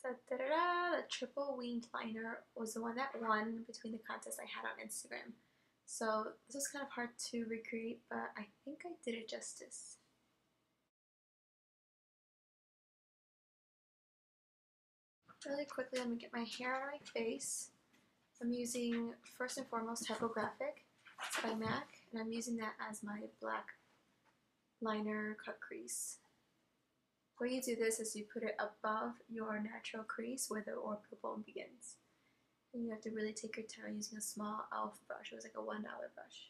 Da, da, da, da. The triple winged liner was the one that won between the contests I had on Instagram. So this was kind of hard to recreate, but I think I did it justice. Really quickly, let me get my hair out of my face. I'm using, first and foremost, Typographic. It's by MAC, and I'm using that as my black liner cut crease. The way you do this is you put it above your natural crease where the orbital bone begins. And you have to really take your time using a small e.l.f. brush. It was like a $1 brush.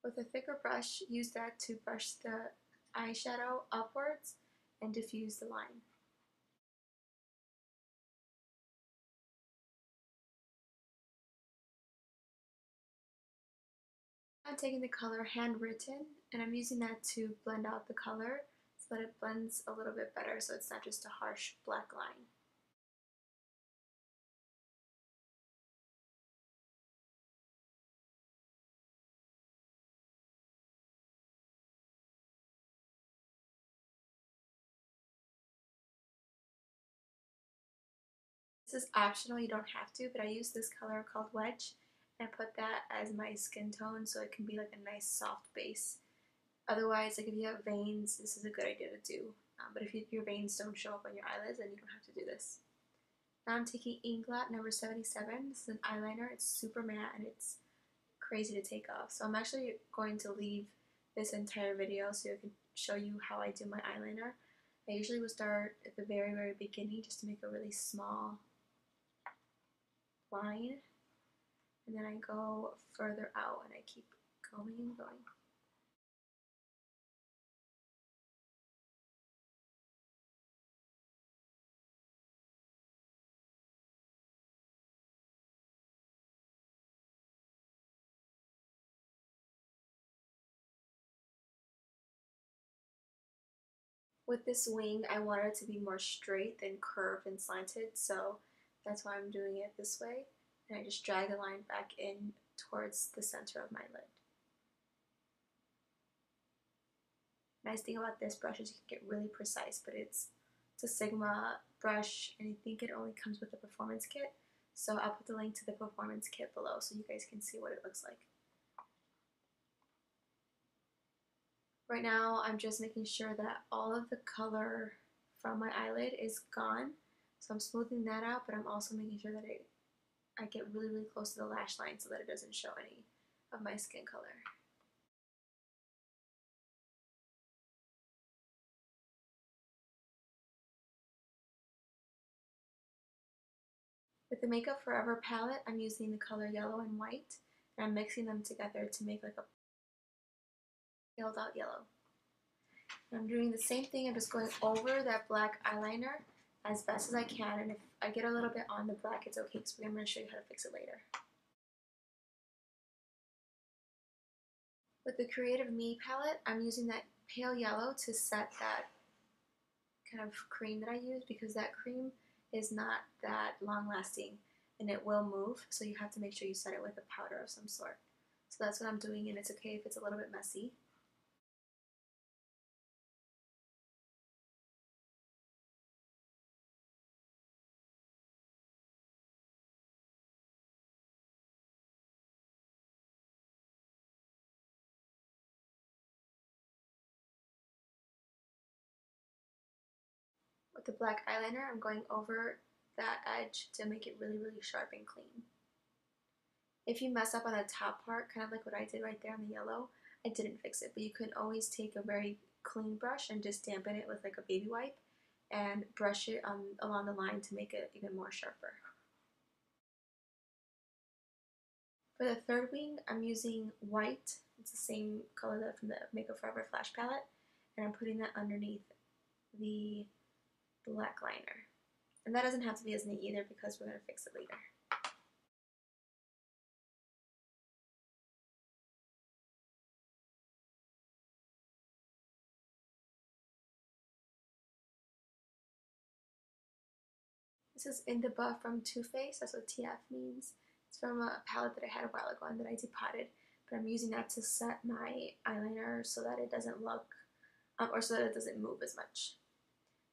With a thicker brush, use that to brush the eyeshadow upwards and diffuse the line. I'm taking the color Handwritten, and I'm using that to blend out the color so that it blends a little bit better so it's not just a harsh black line. This is optional, you don't have to, but I use this color called Wedge, and I put that as my skin tone so it can be like a nice soft base. Otherwise, like if you have veins, this is a good idea to do. But if your veins don't show up on your eyelids, then you don't have to do this. Now I'm taking Inglot number 77. This is an eyeliner. It's super matte and it's crazy to take off. So I'm actually going to leave this entire video so I can show you how I do my eyeliner. I usually will start at the very, very beginning just to make a really small line. And then I go further out and I keep going and going. With this wing, I want it to be more straight than curved and slanted, so that's why I'm doing it this way. And I just drag the line back in towards the center of my lid. Nice thing about this brush is you can get really precise, but it's a Sigma brush, and I think it only comes with the performance kit. So I'll put the link to the performance kit below so you guys can see what it looks like. Right now, I'm just making sure that all of the color from my eyelid is gone. So I'm smoothing that out, but I'm also making sure that I get really, really close to the lash line so that it doesn't show any of my skin color. With the Makeup Forever palette, I'm using the color yellow and white, and I'm mixing them together to make like a filled out yellow. And I'm doing the same thing, I'm just going over that black eyeliner as best as I can, and if I get a little bit on the black, it's okay because I'm going to show you how to fix it later. With the Creative Me palette, I'm using that pale yellow to set that kind of cream that I use because that cream is not that long lasting and it will move, so you have to make sure you set it with a powder of some sort. So that's what I'm doing, and it's okay if it's a little bit messy. With the black eyeliner, I'm going over that edge to make it really, really sharp and clean. If you mess up on the top part, kind of like what I did right there on the yellow, I didn't fix it, but you can always take a very clean brush and just dampen it with like a baby wipe and brush it along the line to make it even more sharper. For the third wing, I'm using white. It's the same color from the Makeup Forever Flash palette, and I'm putting that underneath the black liner. And that doesn't have to be as neat either because we're going to fix it later. This is In the Buff from Too Faced. That's what TF means. It's from a palette that I had a while ago and that I depotted. But I'm using that to set my eyeliner so that it doesn't look, or so that it doesn't move as much.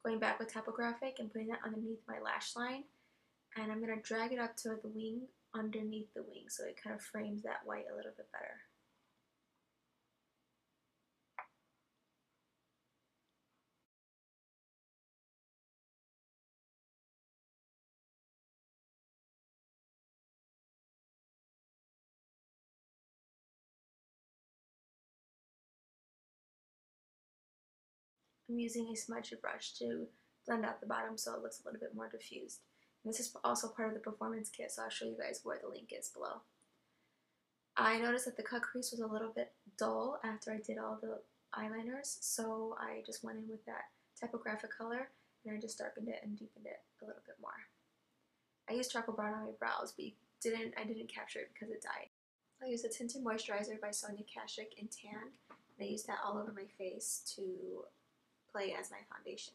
Going back with Typographic and putting that underneath my lash line. And I'm going to drag it up to the wing, underneath the wing, so it kind of frames that white a little bit better. I'm using a smudge brush to blend out the bottom so it looks a little bit more diffused. And this is also part of the performance kit, so I'll show you guys where the link is below. I noticed that the cut crease was a little bit dull after I did all the eyeliners, so I just went in with that typographic color and I just darkened it and deepened it a little bit more. I used charcoal brown on my brows, but I didn't capture it because it died. I used the Tinted Moisturizer by Sonia Kashuck in Tan, and I used that all over my face to play as my foundation.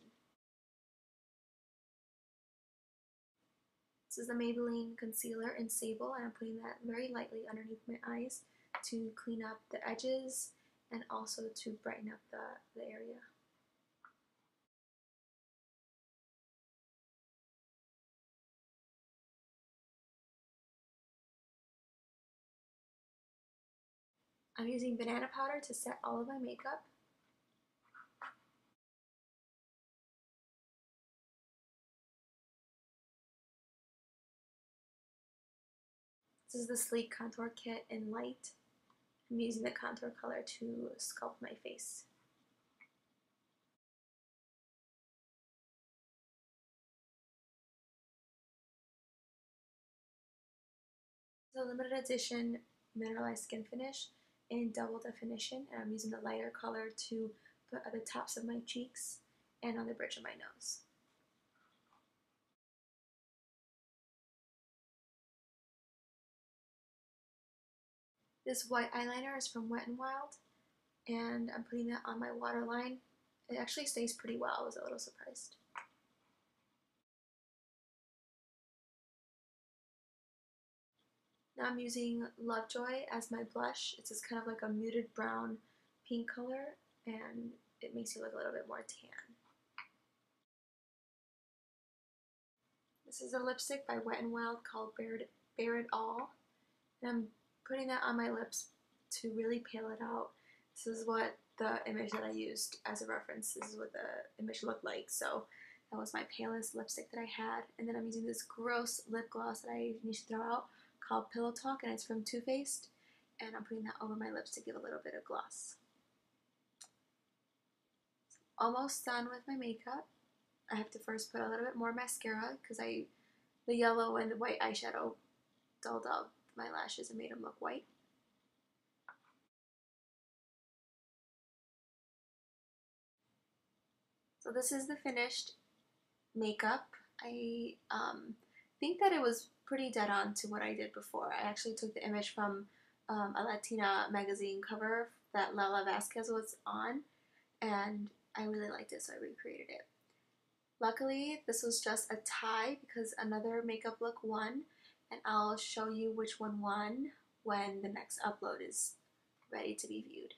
This is the Maybelline concealer in Sable, and I'm putting that very lightly underneath my eyes to clean up the edges and also to brighten up the area. I'm using banana powder to set all of my makeup. This is the Sleek Contour Kit in Light. I'm using the contour color to sculpt my face. This is a limited edition mineralized skin finish in double definition, and I'm using the lighter color to put at the tops of my cheeks and on the bridge of my nose. This white eyeliner is from Wet n Wild, and I'm putting that on my waterline. It actually stays pretty well. I was a little surprised. Now I'm using Lovejoy as my blush. It's just kind of like a muted brown pink color, and it makes you look a little bit more tan. This is a lipstick by Wet n Wild called Bare It All, and I'm putting that on my lips to really pale it out. This is what the image that I used as a reference, this is what the image looked like, so that was my palest lipstick that I had. And then I'm using this gross lip gloss that I need to throw out called Pillow Talk, and it's from Too Faced, and I'm putting that over my lips to give a little bit of gloss. Almost done with my makeup. I have to first put a little bit more mascara because the yellow and the white eyeshadow dulled up my lashes and made them look white. So this is the finished makeup. I think that it was pretty dead on to what I did before. I actually took the image from a Latina magazine cover that Lala Vasquez was on, and I really liked it, so I recreated it. Luckily, this was just a tie because another makeup look won, and I'll show you which one won when the next upload is ready to be viewed.